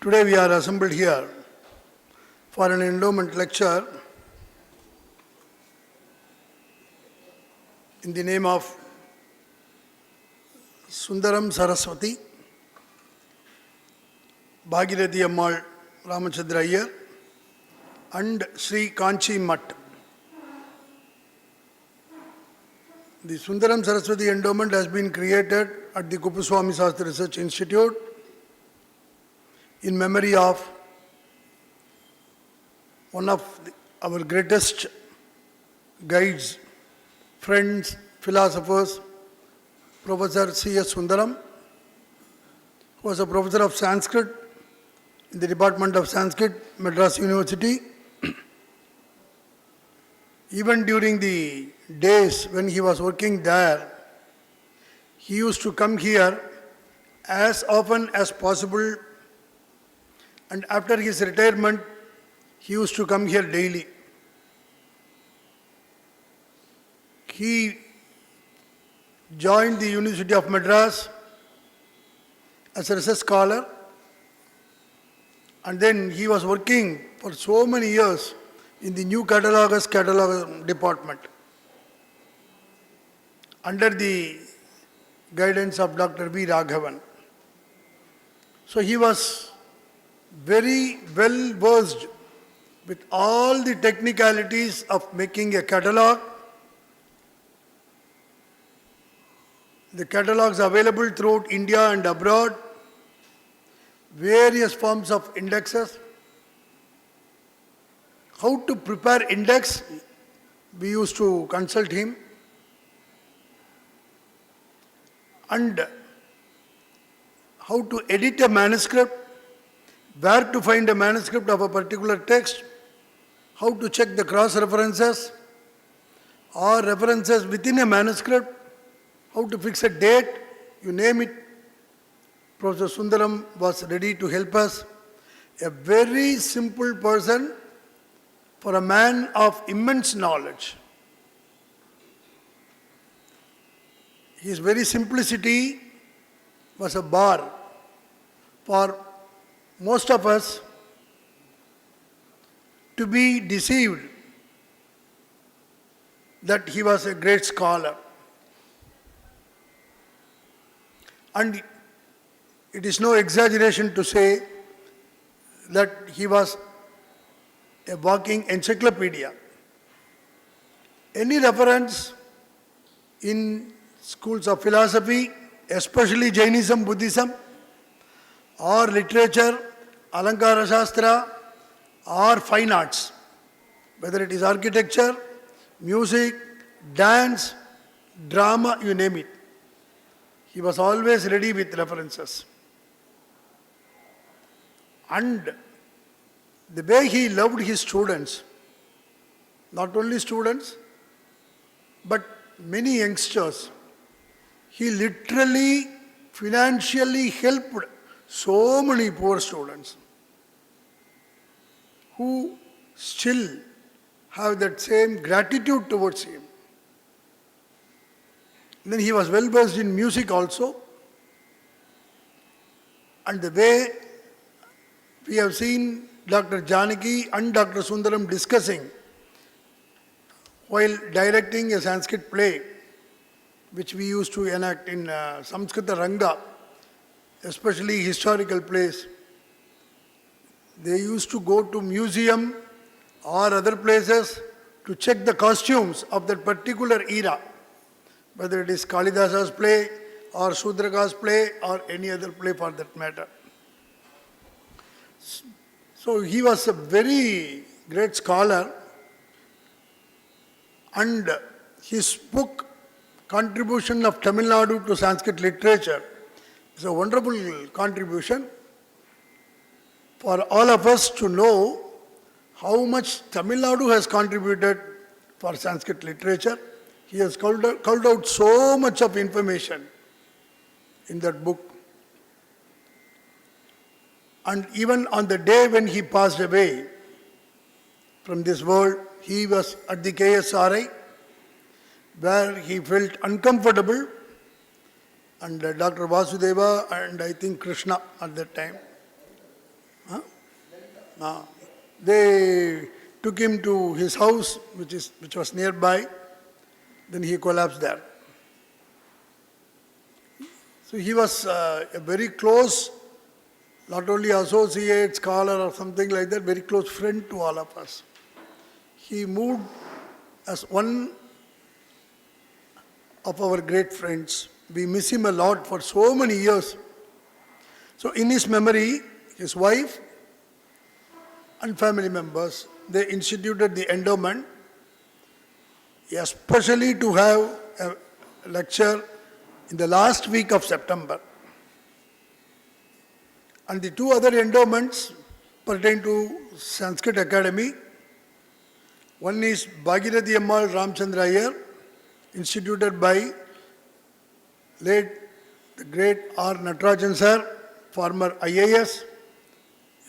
Today we are assembled here for an endowment lecture in the name of Sundaram Saraswati, Bhagirathi Ammal Ramachandra Iyer and Sri Kanchi Mutt. The Sundaram Saraswati Endowment has been created at the Kuppuswamy Sastry Research Institute in memory of one of our greatest guides, friends, philosophers, Professor C.S. Sundaram, who was a professor of Sanskrit in the Department of Sanskrit, Madras University. Even during the days when he was working there, he used to come here as often as possible, and after his retirement, he used to come here daily. He joined the University of Madras as a research scholar, and then he was working for so many years in the new catalog department under the guidance of Dr. V. Raghavan. So he was very well versed with all the technicalities of making a catalog. The catalogs available throughout India and abroad, various forms of indexes. How to prepare index, we used to consult him. And how to edit a manuscript, where to find a manuscript of a particular text, how to check the cross-references or references within a manuscript, how to fix a date, you name it. Professor Sundaram was ready to help us. A very simple person for a man of immense knowledge. His very simplicity was a bar for most of us to be deceived that he was a great scholar. And it is no exaggeration to say that he was a walking encyclopedia. Any reference in schools of philosophy, especially Jainism, Buddhism, or literature, Alankara Shastra, or fine arts, whether it is architecture, music, dance, drama, you name it. He was always ready with references. And the way he loved his students, not only students, but many youngsters, he literally, financially helped so many poor students who still have that same gratitude towards him. Then he was well versed in music also. And the way we have seen Dr. Janaki and Dr. Sundaram discussing while directing a Sanskrit play, which we used to enact in Samskrita Ranga, especially historical plays. They used to go to museum or other places to check the costumes of that particular era, whether it is Kalidasa's play or Sudraka's play or any other play for that matter. So he was a very great scholar, and his book, Contribution of Tamil Nadu to Sanskrit Literature, is a wonderful contribution for all of us to know how much Tamil Nadu has contributed for Sanskrit literature. He has culled out so much of information in that book. And even on the day when he passed away from this world, he was at the KSRI, where he felt uncomfortable, and Dr. Vasudeva and I think Krishna at that time. They took him to his house, which was nearby. Then he collapsed there. So he was a very close, not only associate, scholar or something like that, very close friend to all of us. He moved as one of our great friends. We miss him a lot for so many years. So in his memory, his wife and family members, they instituted the endowment, especially to have a lecture in the last week of September. And the two other endowments pertain to Sanskrit Academy. One is Bhagirathi Ammal Ramchandra Iyer, instituted by late the great R. Natarajan sir, former IAS,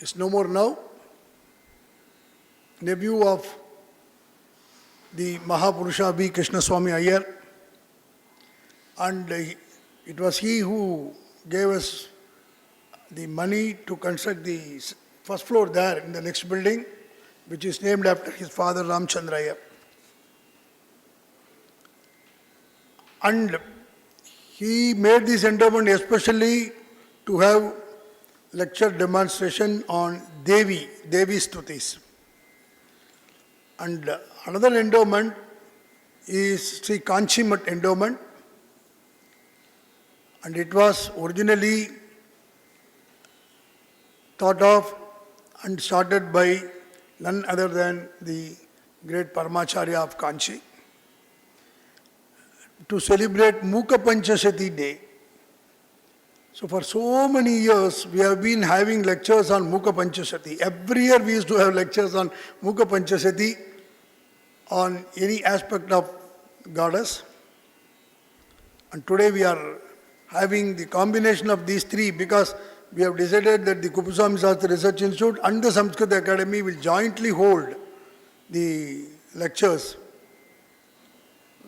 is no more now, nephew of the Mahapurusha B. Krishnaswamy Iyer. And it was he who gave us the money to construct the first floor there in the next building, which is named after his father Ramchandra Iyer. And he made this endowment especially to have lecture demonstration on Devi Stutis. And another endowment is Sri Kanchimat endowment. And it was originally thought of and started by none other than the great Paramacharya of Kanchi to celebrate Mukha Panchashati Day. So for so many years, we have been having lectures on Mukha Panchashati. Every year we used to have lectures on Mukha Panchashati on any aspect of goddess. And today we are having the combination of these three because we have decided that the Kuppuswamy Sastry Research Institute and the Sanskrit Academy will jointly hold the lectures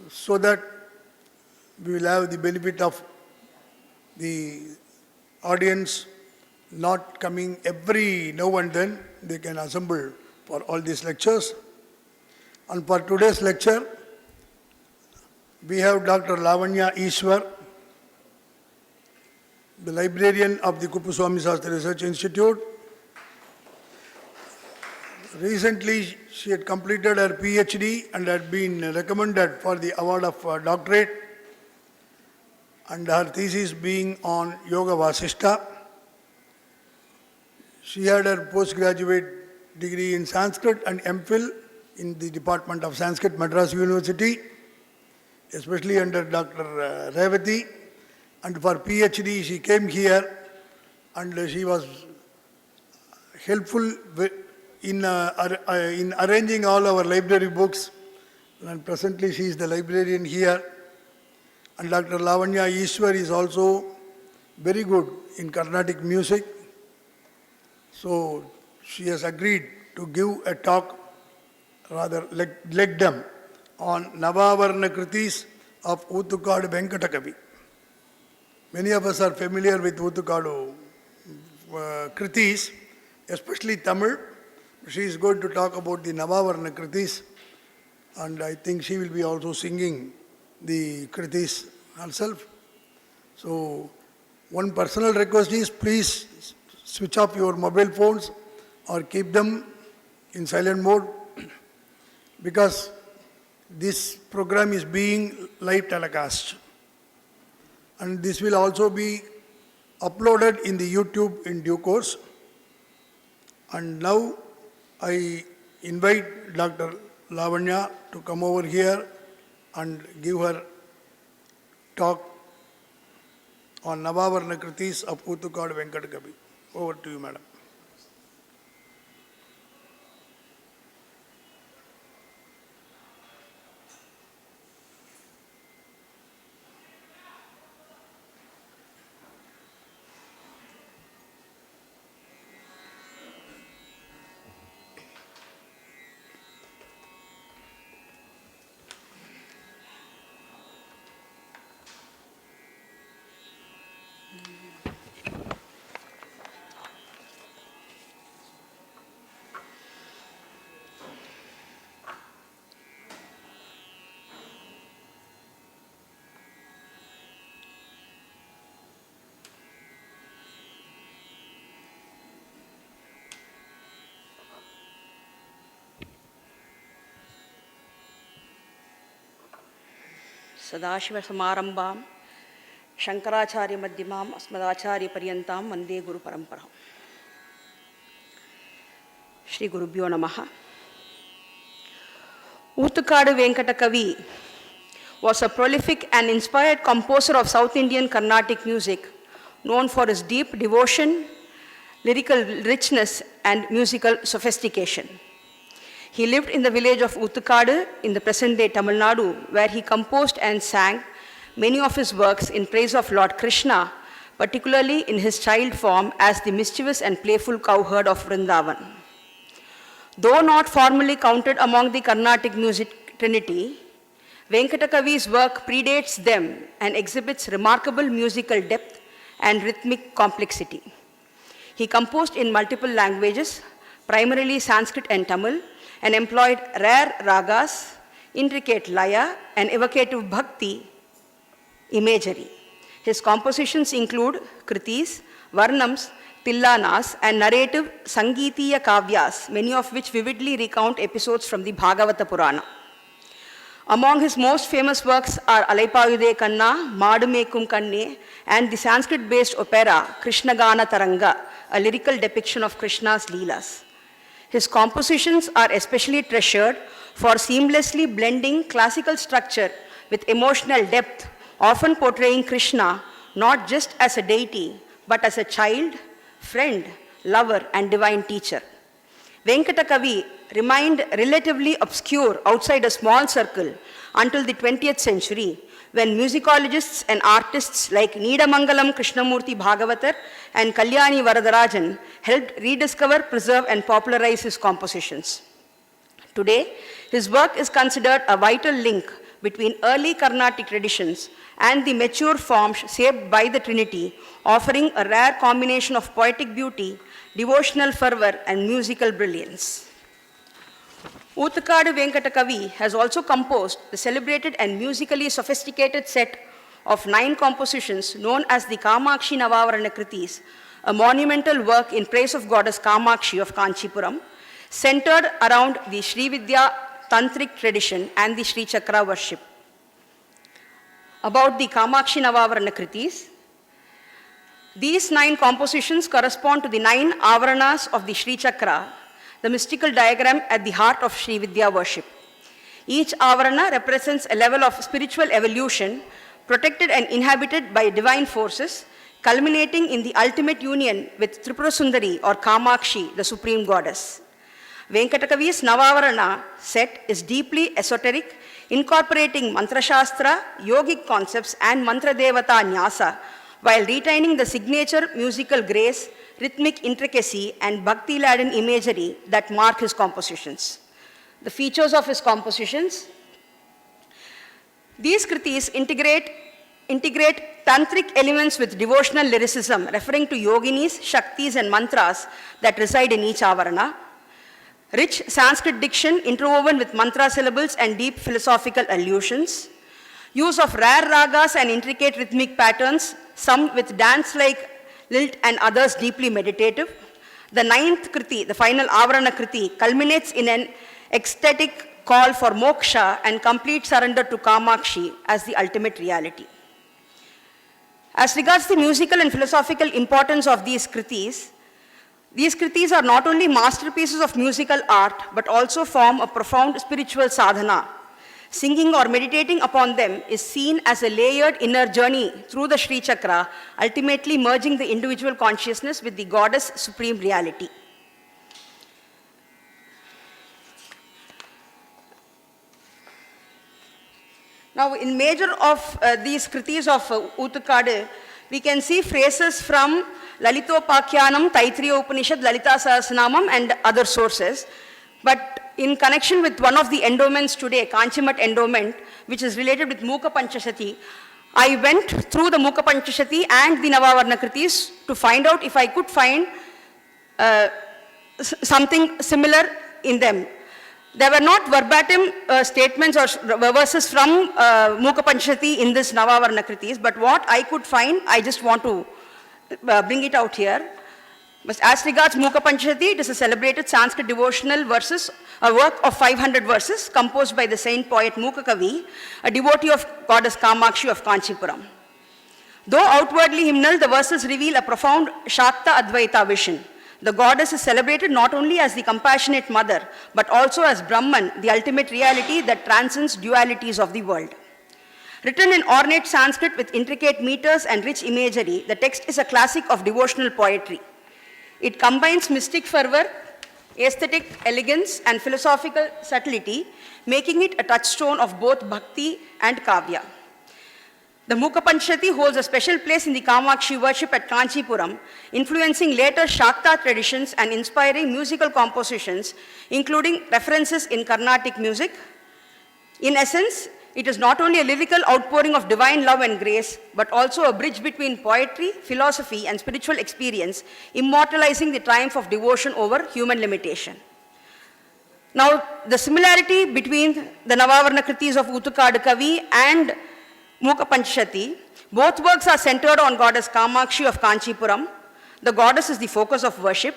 so that we will have the benefit of the audience not coming every now and then. They can assemble for all these lectures. And for today's lecture, we have Dr. Lavanya Ishwar, the librarian of the Kuppuswamy Sastry Research Institute. Recently, she had completed her PhD and had been recommended for the award of doctorate, and her thesis being on Yoga Vasishta. She had her postgraduate degree in Sanskrit and MPhil in the Department of Sanskrit, Madras University, especially under Dr. Revati. And for PhD, she came here and she was helpful in arranging all our library books. And presently, she is the librarian here. And Dr. Lavanya Ishwar is also very good in Carnatic music. So she has agreed to give a talk, rather lecdom, on Navavarna Kritis of Utukadu Venkatakavi. Many of us are familiar with Utukadu Kritis, especially Tamil. She is going to talk about the Navavarna Kritis, and I think she will be also singing the Kritis herself. So, one personal request is please switch off your mobile phones or keep them in silent mode because this program is being live telecast. And this will also be uploaded in the YouTube in due course. And now I invite Dr. Lavanya to come over here and give her talk on Navavarna Kritis of Utukadu Venkatakavi. Over to you, madam. सदाशिवसमारम्भां शङ्कराचार्यमध्यमाम् अस्मदाचार्यपर्यन्तां वन्दे गुरुपरम्पराम्. श्रीगुरुभ्यो नमः. Oothukadu Venkata Kavi was a prolific and inspired composer of South Indian Carnatic music, known for his deep devotion, lyrical richness, and musical sophistication. He lived in the village of Oothukadu in the present-day Tamil Nadu, where he composed and sang many of his works in praise of Lord Krishna, particularly in his child form as the mischievous and playful cowherd of Vrindavan. Though not formally counted among the Carnatic music trinity, Venkata Kavi's work predates them and exhibits remarkable musical depth and rhythmic complexity. He composed in multiple languages, primarily Sanskrit and Tamil, and employed rare ragas, intricate laya, and evocative bhakti imagery. His compositions include kritis, varnams, tillanas, and narrative Sangeetiya kavyas, many of which vividly recount episodes from the Bhagavata Purana. Among his most famous works are Alaipayude Kanna, Madumekum Kanne, and the Sanskrit-based opera Krishnagana Taranga, a lyrical depiction of Krishna's Leelas. His compositions are especially treasured for seamlessly blending classical structure with emotional depth, often portraying Krishna not just as a deity, but as a child, friend, lover, and divine teacher. Venkata Kavi remained relatively obscure outside a small circle until the 20th century, when musicologists and artists like Needamangalam Krishnamurthy Bhagavatar and Kalyani Varadarajan helped rediscover, preserve, and popularize his compositions. Today, his work is considered a vital link between early Carnatic traditions and the mature forms shaped by the Trinity, offering a rare combination of poetic beauty, devotional fervor, and musical brilliance. Oothukadu Venkata Kavi has also composed the celebrated and musically sophisticated set of 9 compositions known as the Kamakshi Navavarana Kritis, a monumental work in praise of goddess Kamakshi of Kanchipuram, centered around the Sri Vidya Tantric tradition and the Sri Chakra worship. About the Kamakshi Navavarana Kritis, these 9 compositions correspond to the 9 Avaranas of the Sri Chakra, the mystical diagram at the heart of Sri Vidya worship. Each Avarana represents a level of spiritual evolution, protected and inhabited by divine forces, culminating in the ultimate union with Tripura Sundari or Kamakshi, the supreme goddess. Venkata Kavi's Navavarana set is deeply esoteric, incorporating Mantra Shastra, yogic concepts, and Mantra Devata Nyasa, while retaining the signature musical grace, rhythmic intricacy, and bhakti-laden imagery that mark his compositions. The features of his compositions: these kritis integrate tantric elements with devotional lyricism, referring to yoginis, shaktis, and mantras that reside in each avarana. Rich Sanskrit diction interwoven with mantra syllables and deep philosophical allusions. Use of rare ragas and intricate rhythmic patterns, some with dance-like lilt and others deeply meditative. The 9th kriti, the final avarana kriti, culminates in an ecstatic call for moksha and complete surrender to Kamakshi as the ultimate reality. As regards the musical and philosophical importance of these kritis are not only masterpieces of musical art, but also form a profound spiritual sadhana. Singing or meditating upon them is seen as a layered inner journey through the Sri Chakra, ultimately merging the individual consciousness with the goddess' supreme reality. Now, in major of these kritis of Oothukadu, we can see phrases from Lalitopakyanam, Taittiriya Upanishad, Lalita Sahasranamam, and other sources. But in connection with one of the endowments today, Kanchimat endowment, which is related with Mukha Panchashati, I went through the Mukha Panchashati and the Navavarana Kritis to find out if I could find something similar in them. There were not verbatim statements or verses from Mukha Panchashati in this Navavarana Kritis, but what I could find, I just want to bring it out here. As regards Mukha Panchashati, it is a celebrated Sanskrit devotional verses a work of 500 verses composed by the saint poet Mukakavi, a devotee of goddess Kamakshi of Kanchipuram. Though outwardly hymnal, the verses reveal a profound Shakta Advaita vision. The goddess is celebrated not only as the compassionate mother, but also as Brahman, the ultimate reality that transcends dualities of the world. Written in ornate Sanskrit with intricate meters and rich imagery, the text is a classic of devotional poetry. It combines mystic fervor, aesthetic elegance, and philosophical subtlety, making it a touchstone of both bhakti and kavya. The Mukha Panchati holds a special place in the Kamakshi worship at Kanchipuram, influencing later Shakta traditions and inspiring musical compositions, including references in Carnatic music. In essence, it is not only a lyrical outpouring of divine love and grace, but also a bridge between poetry, philosophy, and spiritual experience, immortalizing the triumph of devotion over human limitation. Now, the similarity between the Navavarna Kritis of Utukadu Kavi and Mukha Panchati, both works are centered on goddess Kamakshi of Kanchipuram. The goddess is the focus of worship.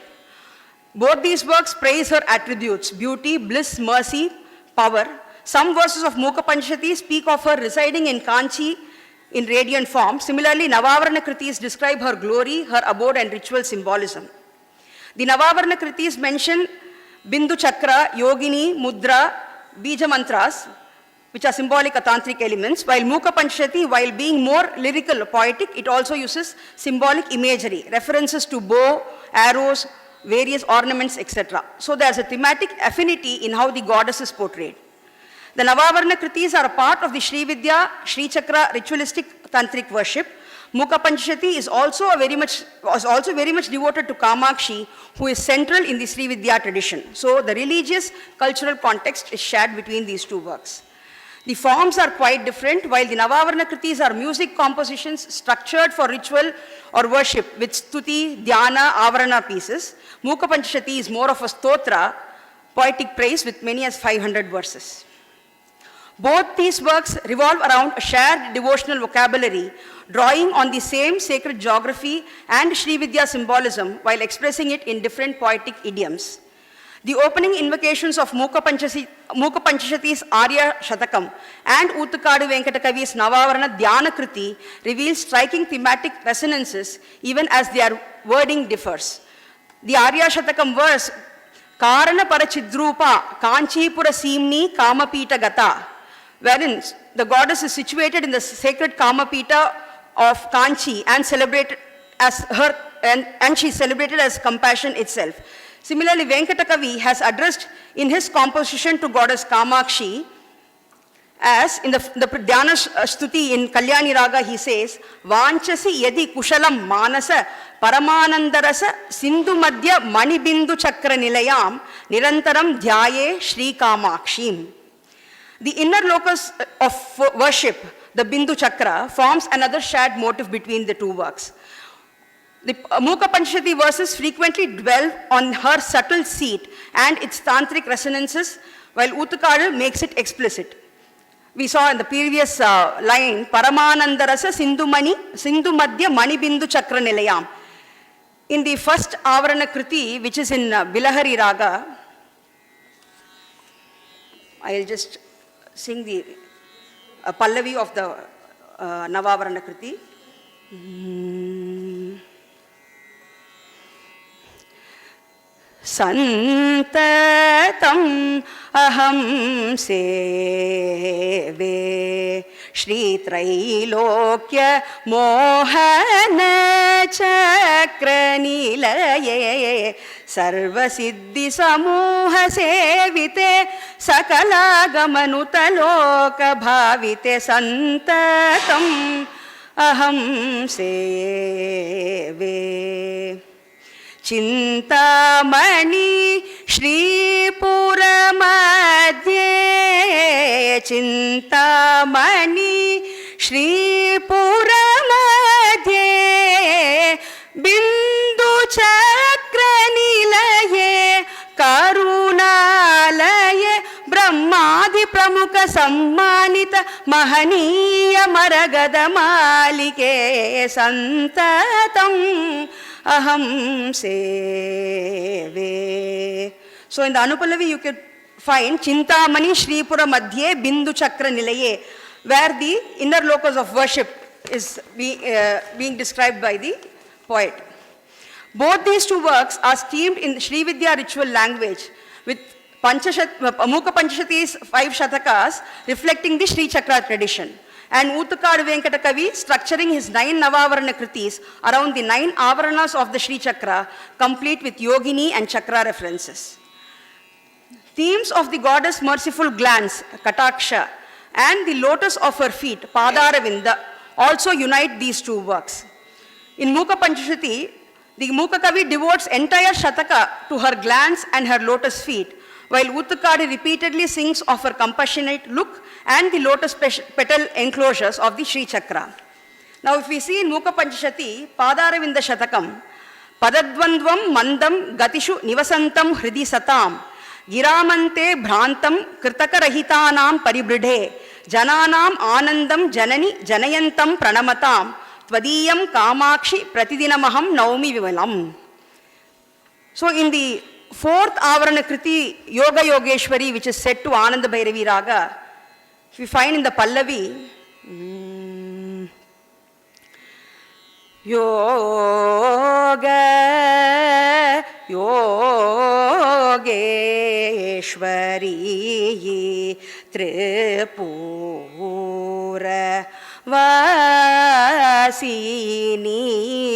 Both these works praise her attributes, beauty, bliss, mercy, power. Some verses of Mukha Panchati speak of her residing in Kanchi in radiant form. Similarly, Navavarna Kritis describe her glory, her abode, and ritual symbolism. The Navavarna Kritis mention Bindu Chakra, Yogini, Mudra, Bija Mantras, which are symbolic tantric elements, while Mukha Panchati, while being more lyrical or poetic, it also uses symbolic imagery, references to bow, arrows, various ornaments, etc. So there's a thematic affinity in how the goddess is portrayed. The Navavarna Kritis are a part of the Sri Vidya, Sri Chakra ritualistic tantric worship. Mukha Panchati was also very much devoted to Kamakshi, who is central in the Sri Vidya tradition. So the religious, cultural context is shared between these two works. The forms are quite different. While the Navavarna Kritis are music compositions structured for ritual or worship with stuti, dhyana, avarana pieces, Mukha Panchati is more of a stotra, poetic praise with many as 500 verses. Both these works revolve around a shared devotional vocabulary, drawing on the same sacred geography and Sri Vidya symbolism while expressing it in different poetic idioms. The opening invocations of Mukha Panchati's Arya Shatakam and Utukadu Venkatakavi's Navavarna Dhyana Kriti reveal striking thematic resonances even as their wording differs. The Arya Shatakam verse, Karana Parachidrupa Kanchipura Simni Kamapita Gata, wherein the goddess is situated in the sacred Kamapita of Kanchi and celebrated as her, and she is celebrated as compassion itself. Similarly, Venkatakavi has addressed in his composition to goddess Kamakshi, as in the Dhyana Stuti in Kalyani Raga, he says, Vanchasi yadi kushalam manasa paramanandarasa sindhu madhya manibindu chakra nilayam nirantaram dhyaye Shri Kamakshim. The inner locus of worship, the Bindu Chakra, forms another shared motive between the two works. The Mukha Panchati verses frequently dwell on her subtle seat and its tantric resonances, while Utukadu makes it explicit. We saw in the previous line, Paramanandarasa Sindhu Madhya Mani Bindu Chakra Nilayam. In the first Avarana Kriti, which is in Bilahari Raga, I'll just sing the Pallavi of the Navavarana Kriti. Santatam aham seve Shri Trailokya Mohana Chakra Nilaye Sarva Siddhi Samuha Sevite Sakala Gamanutaloka Bhavite Santatam aham seve Chintamani Shri Pura Madhye Chintamani Shri Pura Madhye Bindu Chakra Nilaye Karunalaye Brahmadi Pramukha Sammanita Mahaniya Maragada Malike Santatam Aham Seve. So in the Anupallavi you could find Chintamani Shripura Madhye Bindu Chakra Nilaye, where the inner locus of worship is being described by the poet. Both these two works are steeped in Sri Vidya ritual language with Mukha Panchashati's 5 Shatakas reflecting the Sri Chakra tradition, and Uttukadu Venkata Kavi structuring his 9 Navavarana Kritis around the 9 Avaranas of the Sri Chakra, complete with Yogini and Chakra references. Themes of the goddess' merciful glance, Kataksha, and the lotus of her feet, Padaravinda, also unite these two works. In Mukha Panchashati, the Mukha Kavi devotes entire Shataka to her glance and her lotus feet, while Uttukadu repeatedly sings of her compassionate look and the lotus petal enclosures of the Sri Chakra. Now if we see in Mukha Panchashati, Padaravinda Shatakam, Padadvandvam Mandam Gatishu Nivasantam Hridi Satam, Giramante Bhrantam Kritakarahitanam Paribridhe, Jananam Anandam Janani Janayantam Pranamatam, Tvadiyam Kamakshi Pratidinamaham Naumi Vimalam. So in the 4th Avarana Kriti, Yoga Yogeshwari, which is set to Ananda Bhairavi Raga, if we find in the Pallavi, Yoga Yogeshwari Tripura Vasini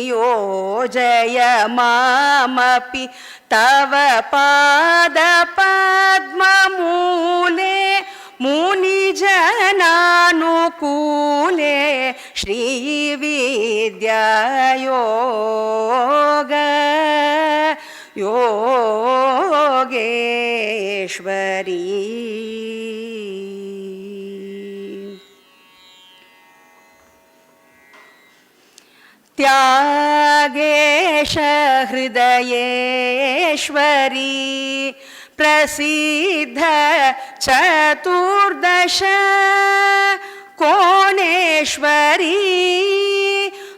Yojaya Mamapi Tava Pada Padma Mule Muni Jananukule Shri Vidya Yoga Yogeshwari. Tyagesha Hridayeshwari Prasiddha Chaturdasha Koneshwari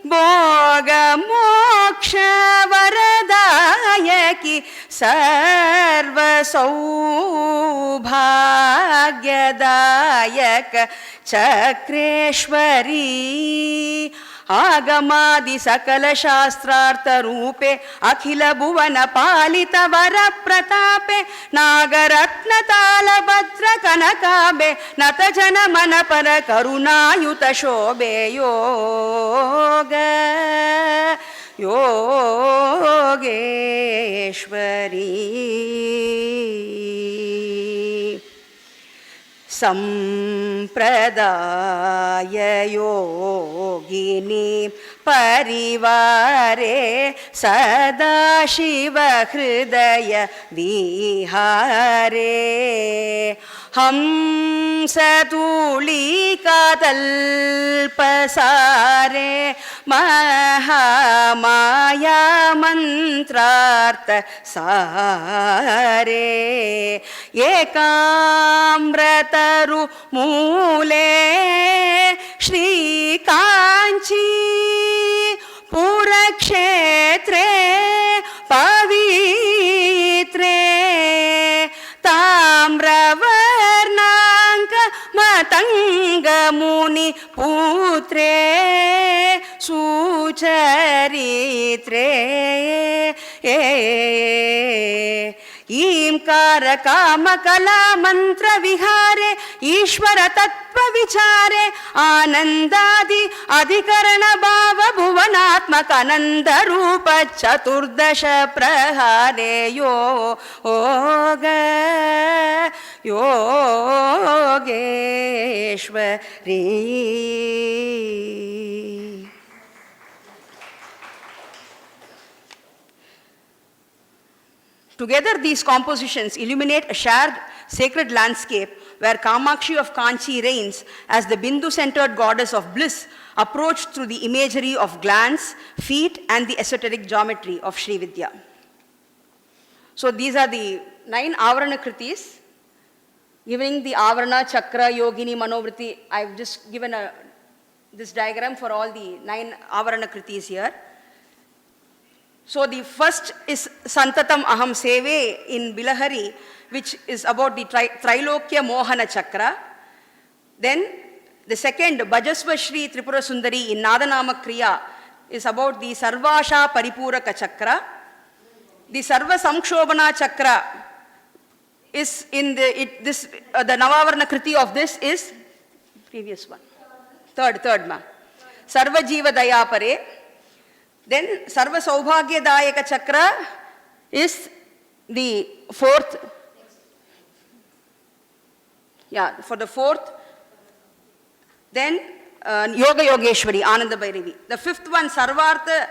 Bhoga Moksha Varadayaki Sarva Saubhagyadayaka Chakreshwari Agamadi Sakala Shastrartha Rupe Akhila Bhuvana Palita Vara Pratape Nagaratna Tala Bhadra Kanakabe Natajana Manapara Karunayuta Shobhe Yoga Yogeshwari. Sampradaya Yogini Parivare Sadashiva Hridaya Vihare Hamsatulika Talpasare Mahamaya Mantrartha Sare Ekamrataru Mule Shri Kanchi Purakshetre Pavitre Tamravarnanka Matanga Muni Putre Sucharitre Imkara Kama Kala Mantra Vihare Ishvara Tattva Vichare Anandadi Adhikarana Bhava Bhuvanatmaka Ananda Rupa Chaturdasha Prahare Yoga Yogeshwari. Together, these compositions illuminate a shared sacred landscape where Kamakshi of Kanchi reigns as the Bindu-centered goddess of bliss, approached through the imagery of glance, feet, and the esoteric geometry of Sri Vidya. So these are the 9 Avarana Kritis, giving the Avarana, Chakra, Yogini, Manovriti. I've just given this diagram for all the 9 Avarana Kritis here. So the first is Santatam Aham Seve in Bilahari, which is about the Trilokya Mohana Chakra. Then the second, Bhajasva Shri Tripura Sundari in Nadanama Kriya, is about the Sarvasha Paripuraka Chakra. The Sarva Samkshobhana Chakra is in the Navavarna Kriti of this is previous one. Third ma. Sarva Jiva Dayapare. Then Sarva Saubhagya Dayaka Chakra is the fourth. Yeah, for the fourth. Then Yoga Yogeshwari, Ananda Bhairavi. The fifth one, Sarvartha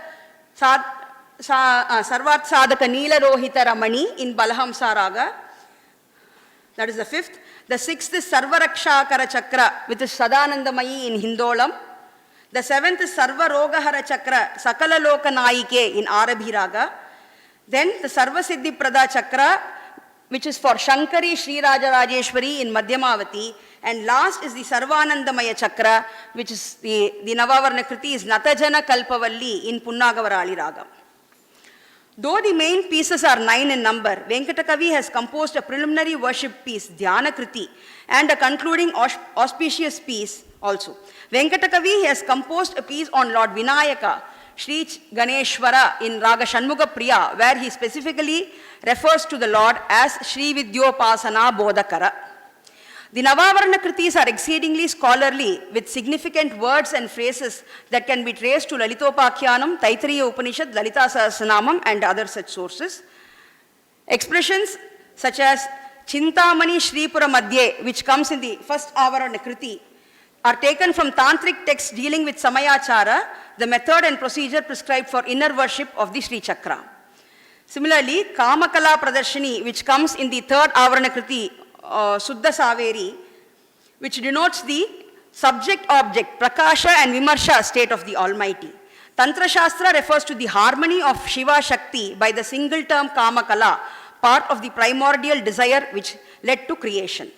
Sadhaka Neela Rohita Ramani in Balahamsa Raga. That is the fifth. The sixth is Sarvarakshakara Chakra, which is Sadanandamayi in Hindolam. The seventh is Sarva Rogahara Chakra, Sakala Loka Naike in Arabhi Raga. Then the Sarva Siddhi Prada Chakra, which is for Shankari Sri Raja Rajeshwari in Madhyamavati. And last is the Sarvanandamaya Chakra, which is the Navavarna Kriti is Natajana Kalpavalli in Punnagavarali Raga. Though the main pieces are 9 in number, Venkatakavi has composed a preliminary worship piece, Dhyana Kriti, and a concluding auspicious piece also. Venkatakavi has composed a piece on Lord Vinayaka, Sri Ganeshwara in Raga Shanmuga Priya, where he specifically refers to the Lord as Sri Vidyopasana Bodhakara. The Navavarna Kritis are exceedingly scholarly with significant words and phrases that can be traced to Lalitopakhyanam, Taittiriya Upanishad, Lalita Sahasranamam and other such sources. Expressions such as Chintamani Shripura Madhye, which comes in the first Avarana Kriti, are taken from tantric texts dealing with Samayachara, the method and procedure prescribed for inner worship of the Sri Chakra. Similarly, Kamakala Pradarshini, which comes in the third Avarana Kriti, Suddha Saveri, which denotes the subject-object, Prakasha and Vimarsha state of the Almighty. Tantra Shastra refers to the harmony of Shiva Shakti by the single term Kamakala, part of the primordial desire which led to creation.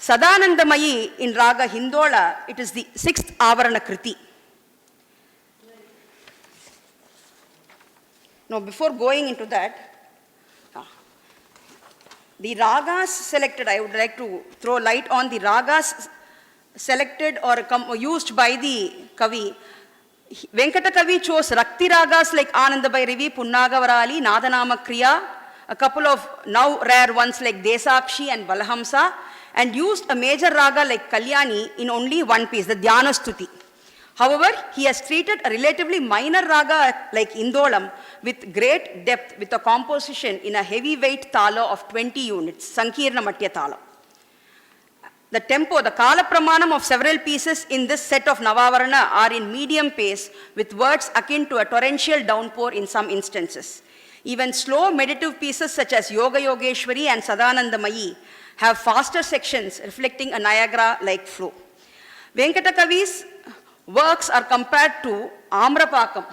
Sadanandamayi in Raga Hindola, it is the sixth Avarana Kriti. Now, before going into that, the ragas selected, I would like to throw light on the ragas selected or used by the Kavi. Venkata Kavi chose Rakti ragas like Ananda Bhairavi, Punnagavarali, Nadanama Kriya, a couple of now rare ones like Desakshi and Balahamsa, and used a major raga like Kalyani in only one piece, the Dhyana Stuti. However, he has treated a relatively minor raga like Indolam with great depth with a composition in a heavyweight thala of 20 units, Sankirna Matya Thala. The tempo, the Kala Pramanam of several pieces in this set of Navavarana are in medium pace with words akin to a torrential downpour in some instances. Even slow meditative pieces such as Yoga Yogeshwari and Sadanandamayi have faster sections reflecting a Niagara-like flow. Venkatakavi's works are compared to Amrapakam,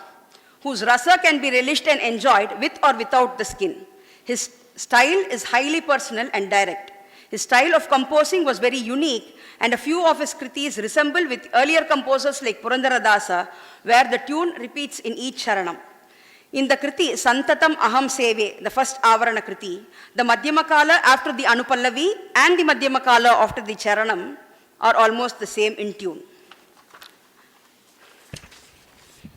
whose rasa can be relished and enjoyed with or without the skin. His style is highly personal and direct. His style of composing was very unique, and a few of his kritis resemble with earlier composers like Purandaradasa, where the tune repeats in each charanam. In the kriti Santatam Aham Seve, the first Avarana kriti, the Madhyamakala after the Anupallavi and the Madhyamakala after the charanam are almost the same in tune.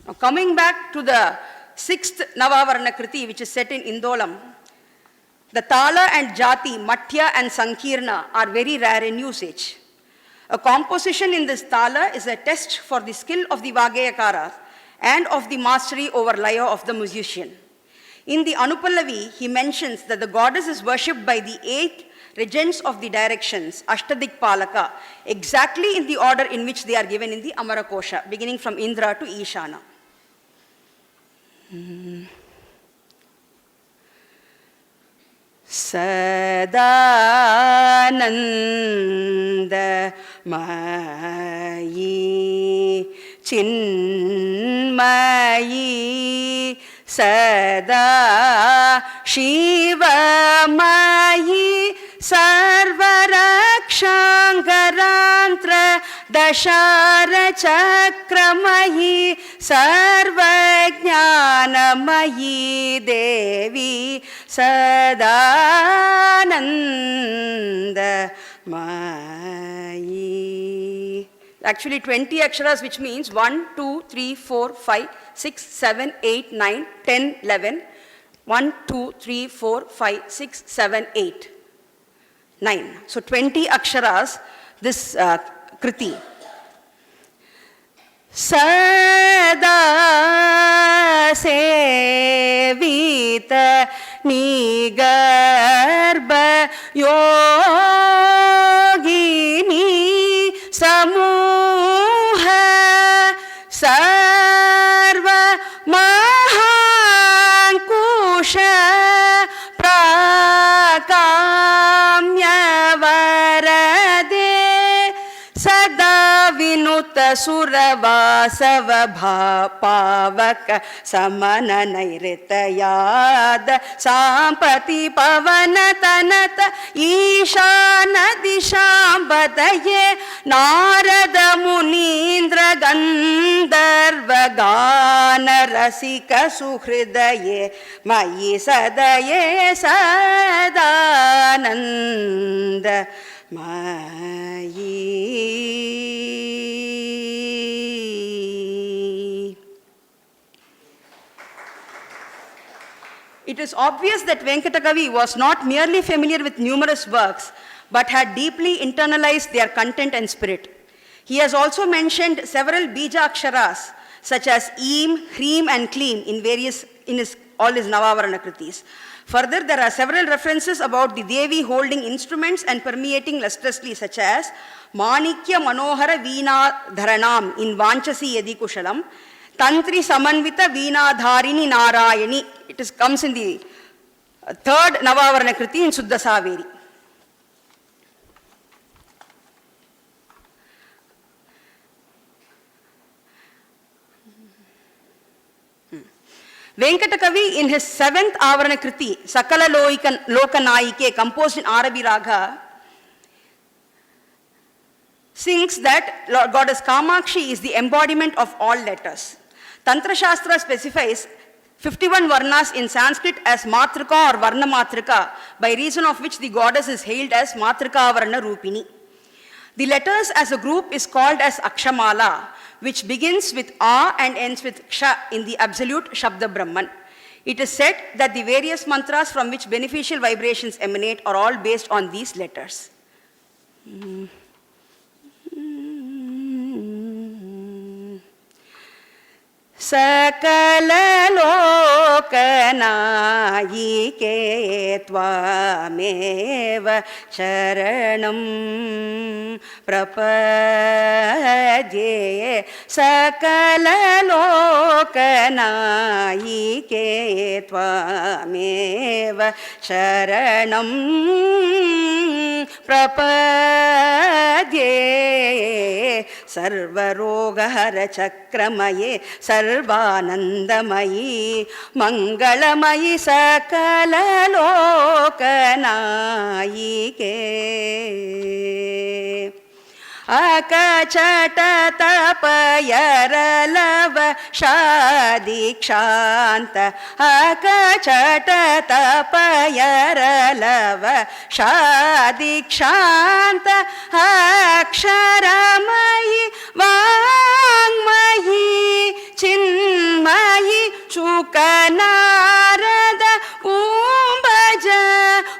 Now, coming back to the sixth Navavarana Kriti, which is set in Indolam, the Tala and Jati, Matya and Sankirna are very rare in usage. A composition in this Tala is a test for the skill of the Vagayakara and of the mastery over laya of the musician. In the Anupallavi, he mentions that the goddess is worshipped by the 8 regents of the directions, Ashtadik Palaka, exactly in the order in which they are given in the Amarakosha, beginning from Indra to Ishana. Sadananda Mayi Chinmayi Sada Shiva Mayi Sarvarakshangarantra Dashara Chakramahi Sarva ज्ञानमयी Devi सदानन्दमयी. Actually 20 aksharas, which means 1, 2, 3, 4, 5, 6, 7, 8, 9, 10, 11. 1, 2, 3, 4, 5, 6, 7, 8, 9. So 20 aksharas, this kriti. Sada sevita nigarba yogini samuha sarva mahankusha prakamya varade sada vinuta suravasava pavaka samana nairitayada sampati pavana tanata ishana dishambadaye narada munindra gandharva gana rasika suhridaye mayi sadaye sadananda mayi. It is obvious that Venkatakavi was not merely familiar with numerous works, but had deeply internalized their content and spirit. He has also mentioned several bija aksharas, such as Eem, Hreem, and Kleem in all his Navavarana kritis. Further, there are several references about the Devi holding instruments and permeating lustrously, such as Manikya Manohara Veena Dharanam in Vanchasi Yadi Kushalam, Tantri Samanvita Veena Dharini Narayani. It comes in the third Navavarana Kriti in Suddha Saveri. Venkatakavi in his 7th Avarana Kriti, Sakala Lokanayike, composed in Arabi Raga, sings that Lord Goddess Kamakshi is the embodiment of all letters. Tantra Shastra specifies 51 varnas in Sanskrit as Matrika or Varna Matrika, by reason of which the goddess is hailed as Matrika Varna Rupini. The letters as a group is called as Akshamala, which begins with A and ends with Ksha in the absolute Shabda Brahman. It is said that the various mantras from which beneficial vibrations emanate are all based on these letters. Sakala lokanayike tvameva sharanam prapadye. Sakala lokanayike tvameva sharanam prapadye. Sarvarogahara chakramaye Sarvanandamayi Mangalamayi Sakala Lokanayike. Akachata tapayaralava shadikshanta. Akachata tapayaralava shadikshanta. Aksharamayi Vangmayi Chinmayi Chukanarada Umbaja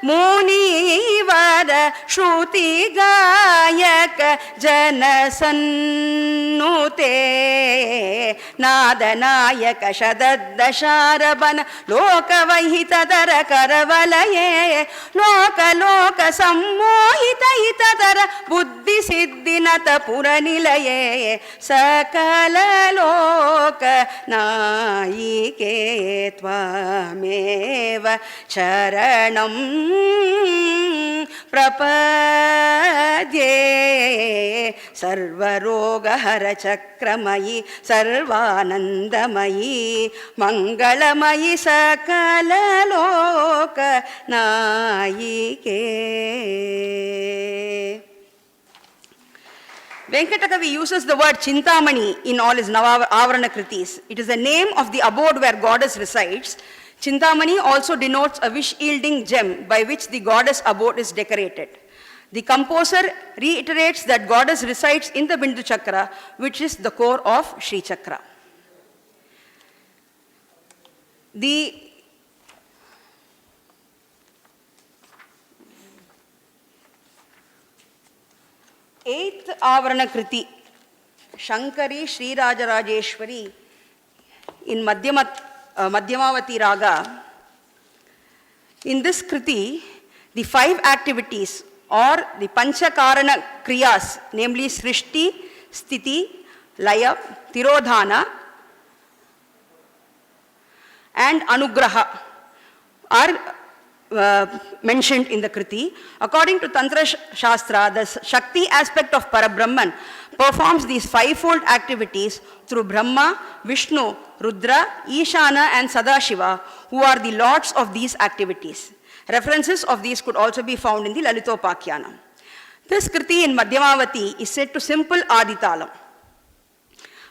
Munivara Shruti Gayaka Janasannute Nadanayaka Shadaddasharabana Lokavahitadara Karavalaye Loka Loka Sammohita Hitadara Buddhi Siddhinata Puranilaye. Sakala Loka Nayike Tvameva Charanam Prapadye. Sarvarogahara chakramayi Sarvanandamayi Mangalamayi Sakala Loka Nayike. Venkatakavi uses the word Chintamani in all his Navavarana Kritis. It is the name of the abode where goddess resides. Chintamani also denotes a wish-yielding gem by which the goddess abode is decorated. The composer reiterates that goddess resides in the Bindu Chakra, which is the core of Sri Chakra. The eighth Avarana Kriti, Shankari Sri Rajarajeshwari, in Madhyamavati Raga. In this Kriti, the 5 activities or the Panchakarana Kriyas, namely Srishti, Sthiti, Laya, Tirodhana and Anugraha are mentioned in the Kriti. According to Tantra Shastra, the Shakti aspect of Parabrahman performs these 5-fold activities through Brahma, Vishnu, Rudra, Ishana and Sadashiva, who are the lords of these activities. References of these could also be found in the Lalitopakyana. This Kriti in Madhyamavati is set to simple Aditalam.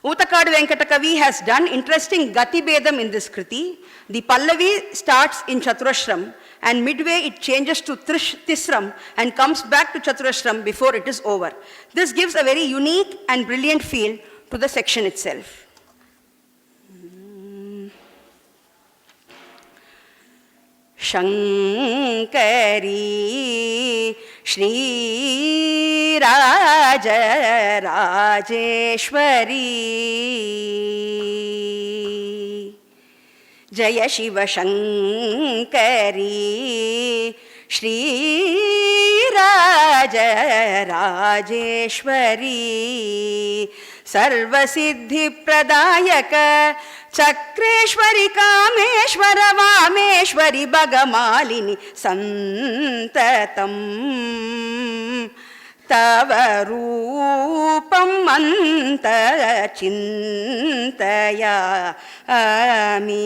Utakadu Venkatakavi has done interesting Gati Bedam in this Kriti. The Pallavi starts in Chaturashram and midway it changes to Tisram and comes back to Chaturashram before it is over. This gives a very unique and brilliant feel to the section itself. Shankari Shri Rajarajeshwari Jaya Shiva Shankari Shri Rajarajeshwari Sarva Siddhi Pradayaka Chakreshwari Kameshwara Vameshwari Bagamalini Santatam Tava Rupam Anta Chintaya Ami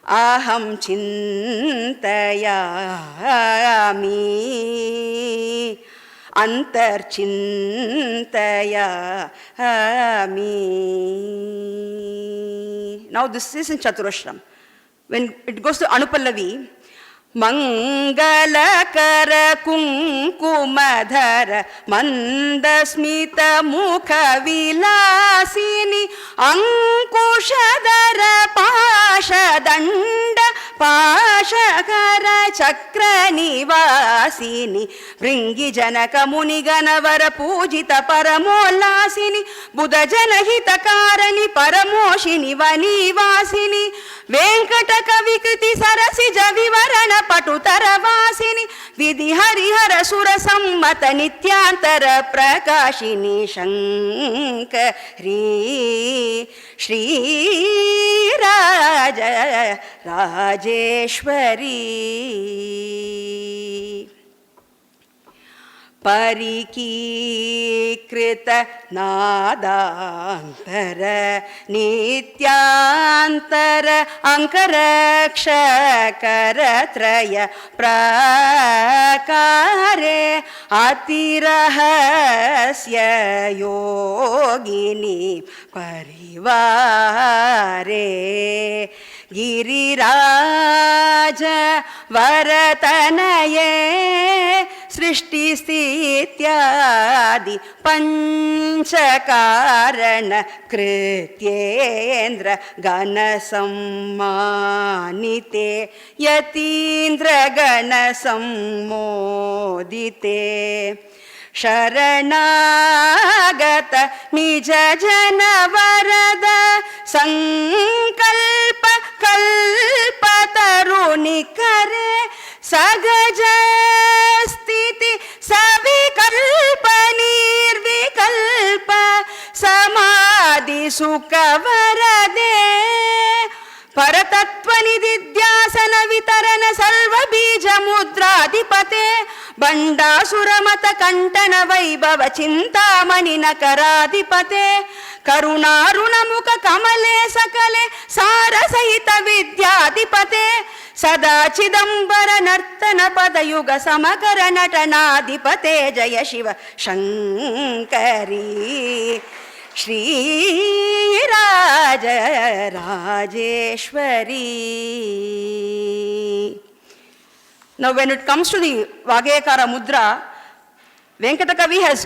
Aham Chintaya Ami Antar Chintaya Ami. Now this is in Chaturashram. When it goes to Anupallavi, Mangalakara Kunkumadhara Mandasmita Mukha Vilasini Ankushadara Pashadanda Pashakara Chakra Nivasini Bringi Janaka Muniganavara Pujita Paramolasini Buddha Janahita Karani Paramoshini Vanivasini Venkatakavi Kriti Sarasija Vivarana Patutara Vasini Vidhi Harihara Sura Sammata Nityantara Prakashini Shankari Shri Raja Rajeshwari Parikikrita Nadantara Nityantara Ankarakshakara Traya Prakare Atirahasya Yogini Parivare Giriraja Varatanaye Srishti Sthityadi Panchakarana Krityendra Gana Sammanite Yatindra Gana Sammodite Sharanagata Nija Jana Varada Sankalpa Kalpa Tarunikare Sagaja Sthiti Savikalpa Nirvikalpa Samadhi Sukha Varade Paratatva Nididhyasana Vitarana Salva Bija Mudradipate Bandasuramata Kantana Vaibhava Chintamani Nakaradipate Karunaruna Mukha Kamale Sakale Sarasahita Vidyadipate ಸದಾ ಚಿದಂಬರ ನರ್ತನ ಪದಯುಗ ಸಮಕರ ನಟನಾಧಿಪತೆ ಜಯ Shiva Shankari Sriraja Rajeshwari. Now when it comes to the Vagayakara Mudra, Venkatakavi has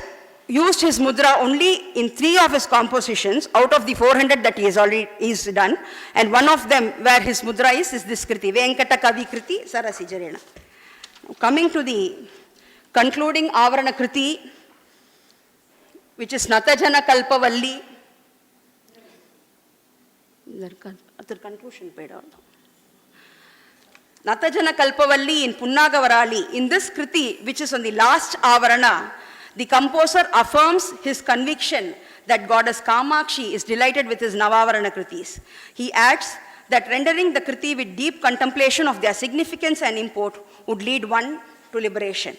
used his mudra only in 3 of his compositions out of the 400 that he has already done, and one of them where his mudra is this kriti, Venkatakavi kriti Sarasi Jarena. Coming to the concluding Avarana kriti, which is Natajana Kalpavalli, at the conclusion paid out. Natajana Kalpavalli in Punnagavarali, in this kriti, which is on the last Avarana, the composer affirms his conviction that goddess Kamakshi is delighted with his Navavarana kritis. He adds that rendering the kriti with deep contemplation of their significance and import would lead one to liberation.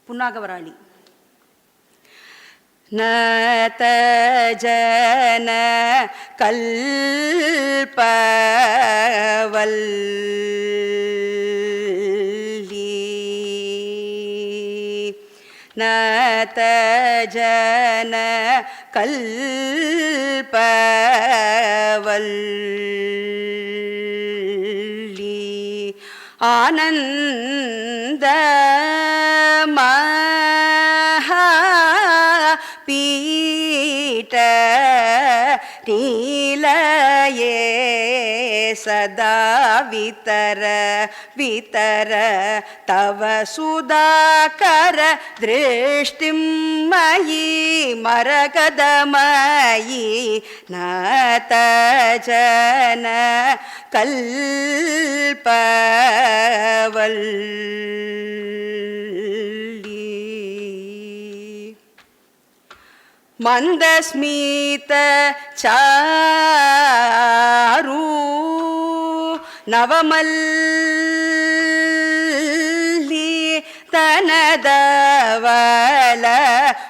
Punnagavarali. Natajana Kalpavalli, Natajana Kalpavalli, Ananda Pita Nilaye Sada Vitara Tava Sudakara Drishtimayi Marakadamayi Natajana Kalpavalli. Mandasmita charu navamalli tanadavala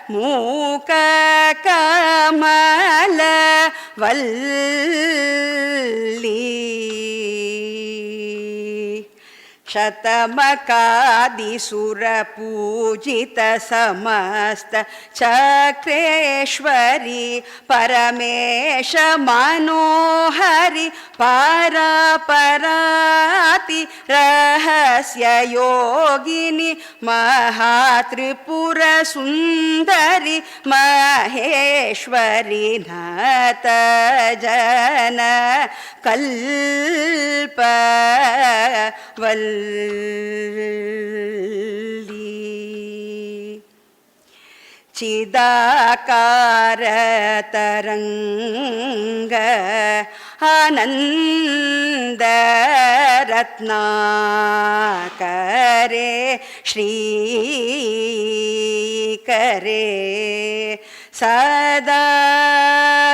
muka kamala valli. Shatamakadi Surapujita Samasta Chakreshwari Paramesha Manohari Paraparati Rahasya Yogini Mahatripura Sundari Maheshwari Natajana Kalpavalli. Chidakara taranga ananda ratnakare Shri Kare sada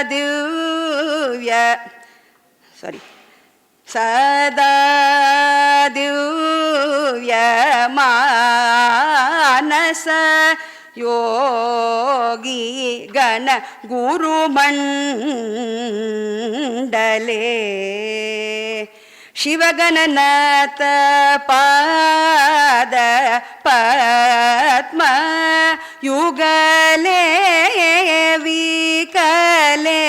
divya sada divya manasa yogi gana guru mandale Shivagananata pada padma yugale vikale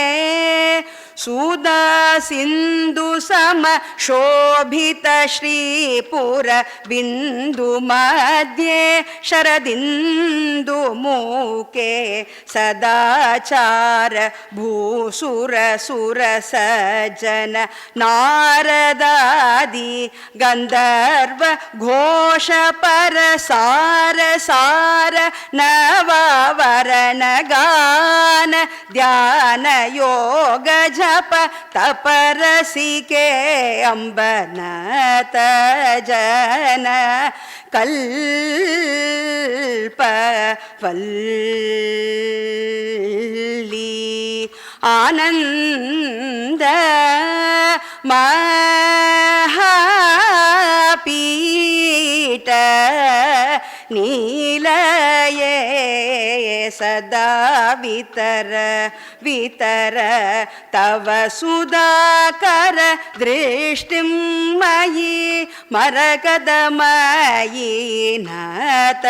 Suda Sindhu Sama Shobhita Shri Pura Bindu Madhye Sharadindu Muke Sadachara Bhusura Sura Sajjana Naradadi Gandharva Ghosha Parasara Sara Navavarana Gana Dhyana Yoga Japa Taparasike Ambanata Jana Kalpavalli Ananda Mahapita Nilaye सदा वितर वितर तव सुधाकर दृष्टिं मयि मरकदमयि नाथ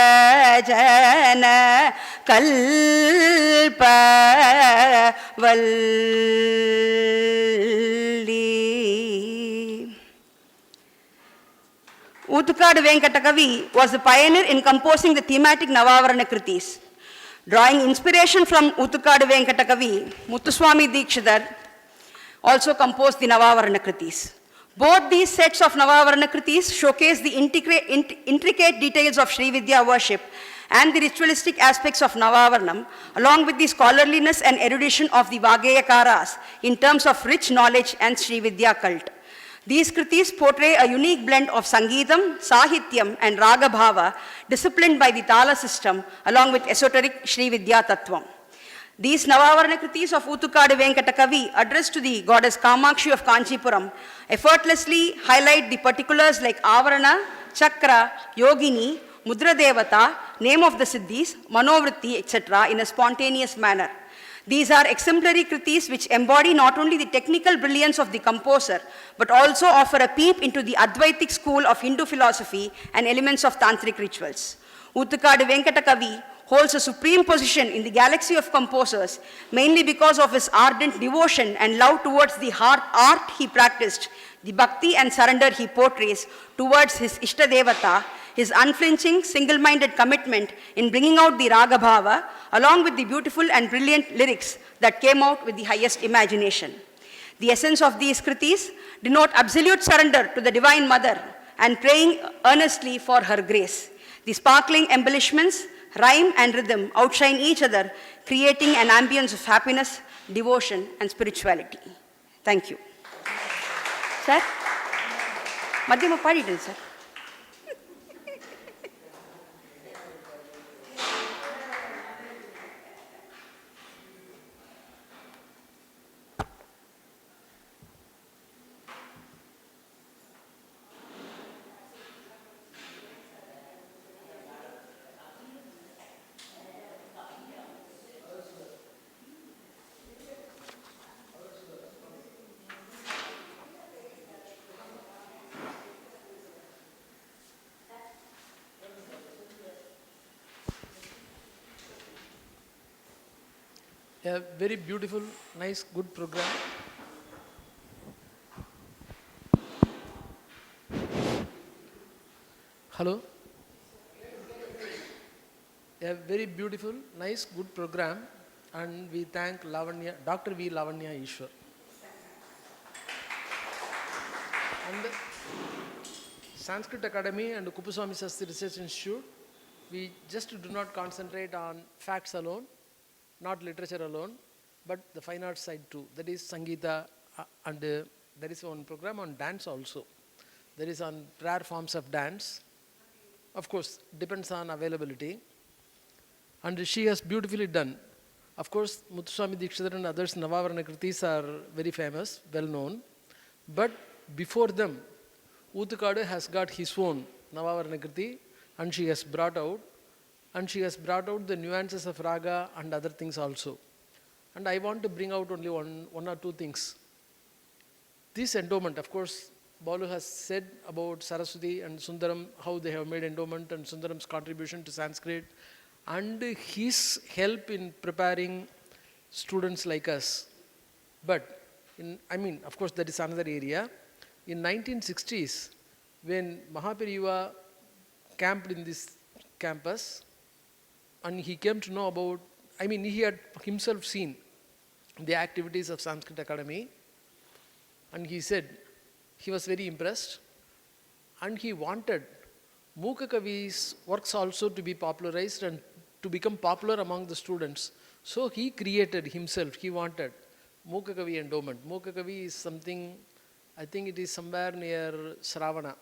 जन कल्प वल्ली. Utukadu Venkata Kavi was a pioneer in composing the thematic Navavarana Kritis. Drawing inspiration from Utukadu Venkata Kavi, Muthuswami Dikshidhar also composed the Navavarana Kritis. Both these sets of Navavarana Kritis showcase the intricate details of Sri Vidya worship and the ritualistic aspects of Navavaranam, along with the scholarliness and erudition of the Vageyakaras in terms of rich knowledge and Sri Vidya cult. These kritis portray a unique blend of Sangeetam, Sahityam and Raga Bhava, disciplined by the Tala system, along with esoteric Sri Vidya Tattvam. These Navavarana kritis of Utukadu Venkata Kavi, addressed to the goddess Kamakshi of Kanchipuram, effortlessly highlight the particulars like Avarana, Chakra, Yogini, Mudra Devata, name of the Siddhis, Manovritti, etc. in a spontaneous manner. These are exemplary kritis which embody not only the technical brilliance of the composer, but also offer a peep into the Advaitic school of Hindu philosophy and elements of tantric rituals. Utukadu Venkata Kavi holds a supreme position in the galaxy of composers, mainly because of his ardent devotion and love towards the art he practiced, the bhakti and surrender he portrays towards his Ishta Devata, his unflinching, single-minded commitment in bringing out the Raga Bhava, along with the beautiful and brilliant lyrics that came out with the highest imagination. The essence of these kritis denote absolute surrender to the Divine Mother and praying earnestly for her grace. The sparkling embellishments, rhyme and rhythm outshine each other, creating an ambience of happiness, devotion and spirituality. Thank you. Sir? Madhyama paadidu, sir. A very beautiful, nice, good program. Hello? A very beautiful, nice, good program, and we thank Lavanya, Dr. V. Lavanya Ishwar. And Sanskrit Academy and Kupuswami Sastri Research Institute, we just do not concentrate on facts alone, not literature alone, but the fine arts side too. That is Sangeeta, and there is one program on dance also. There is on rare forms of dance. Of course, depends on availability. And she has beautifully done. Of course, Muthuswami Dikshidhar and others, Navavarana kritis are very famous, well known. But before them, Utukadu has got his own Navavarana kriti, and she has brought out the nuances of raga and other things also. And I want to bring out only one or two things. This endowment, of course, Balu has said about Saraswati and Sundaram, how they have made endowment and Sundaram's contribution to Sanskrit, and his help in preparing students like us. But, of course, that is another area. In 1960s, when Mahaperiva camped in this campus, and he came to know about, he had himself seen the activities of Sanskrit Academy, and he said he was very impressed, and he wanted Mukha Kavi's works also to be popularized and to become popular among the students. So he created himself, he wanted Mukha Kavi endowment. Mukha Kavi is something, I think it is somewhere near Sravana.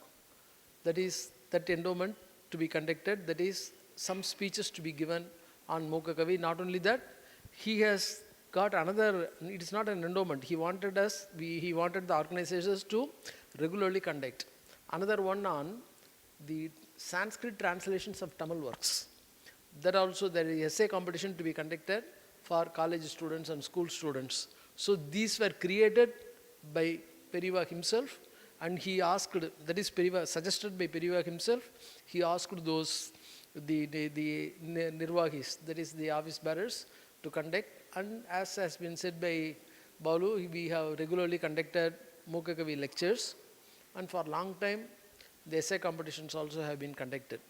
That is, that endowment to be conducted, that is, some speeches to be given on Mukha Kavi. Not only that, he has got another, it is not an endowment, he wanted the organizations to regularly conduct. Another one on the Sanskrit translations of Tamil works. That also there is essay competition to be conducted for college students and school students. So these were created by Periva himself, and he asked, that is Periva, suggested by Periva himself, he asked those, the Nirvahis, that is the office bearers, to conduct. And as has been said by Balu, we have regularly conducted Mukakavi lectures, and for a long time, the essay competitions also have been conducted.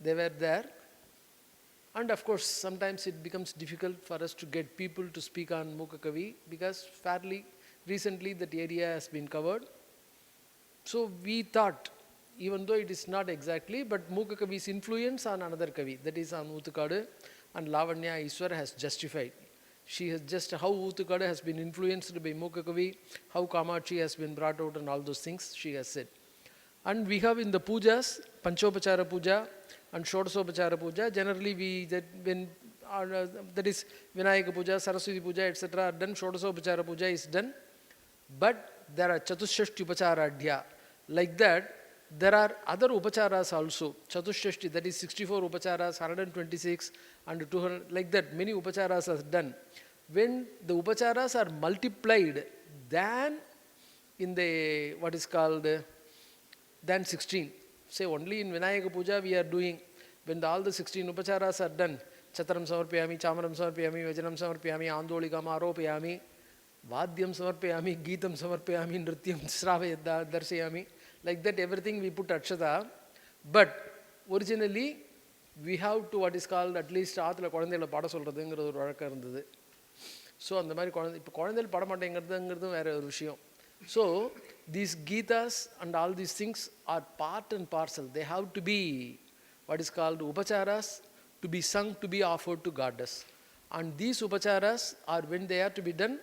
They were there. And of course, sometimes it becomes difficult for us to get people to speak on Mukakavi because fairly recently that area has been covered. So we thought, even though it is not exactly, but Mukakavi's influence on another Kavi, that is on Uthukadu, and Lavanya Iswar has justified. She has just how Uthukadu has been influenced by Mukakavi, how Kamachi has been brought out and all those things she has said. And we have in the pujas, Panchopachara Puja and Shodasopachara Puja, generally we, that is Vinayaka Puja, Saraswati Puja, etc. are done, Shodasopachara Puja is done. But there are Chatushashti Upachara Adhya. Like that, there are other Upacharas also. Chatushashti, that is 64 Upacharas, 126 and 200, like that, many Upacharas are done. When the Upacharas are multiplied, than in the, what is called, than 16. Say only in Vinayaka Puja we are doing, when all the 16 Upacharas are done, Chataram Samarpayami, Chamaram Samarpayami, Vajanam Samarpayami, Andolikam Aropayami, Vadyam Samarpayami, Geetam Samarpayami, Nrityam Sravayadda Darshayami. Like that everything we put Akshata. But originally we have to what is called at least Athula Kodandela Pada Solradungra or Vazhakam irundhathu. So அந்த மாதிரி இப்போ குழந்தைகள் பட மாட்டேங்கிறதுங்கிறதும் வேற ஒரு விஷயம். So these Gitas and all these things are part and parcel. They have to be what is called upacharas, to be sung, to be offered to goddess. And these upacharas are when they are to be done,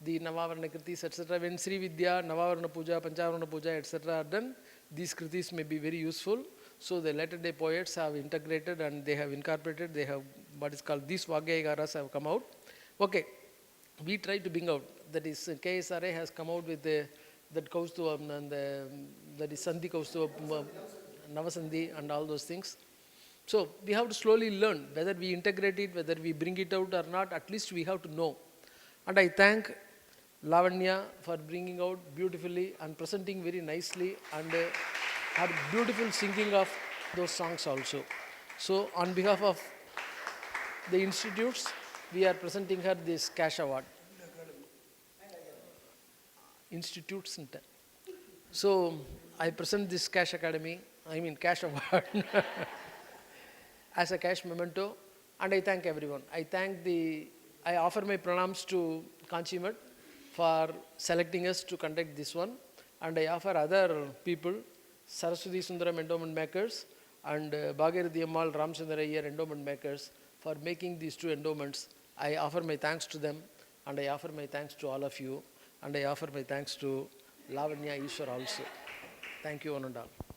the Navavarna Kritis, etc. When Sri Vidya, Navavarna Puja, Panchavarna Puja, etc. are done, these Kritis may be very useful. So the latter day poets have integrated and they have incorporated, they have what is called, these Vagyagaras have come out. Okay, we try to bring out, that is KSRA has come out with that Kaustuvam and that is Sandhi Kaustuvam, Navasandhi and all those things. So we have to slowly learn whether we integrate it, whether we bring it out or not, at least we have to know. And I thank Lavanya for bringing out beautifully and presenting very nicely and her beautiful singing of those songs also. So on behalf of the institutes, we are presenting her this cash award. Institute Center. So I present this cash award as a cash memento, and I thank everyone. I offer my pranams to Kanchi Math for selecting us to conduct this one, and I offer other people, Saraswati Sundaram endowment makers and Bhagirathi Ammal Ramchandra Iyer endowment makers, for making these two endowments. I offer my thanks to them, and I offer my thanks to all of you, and I offer my thanks to Lavanya Iswar also. Thank you one and all.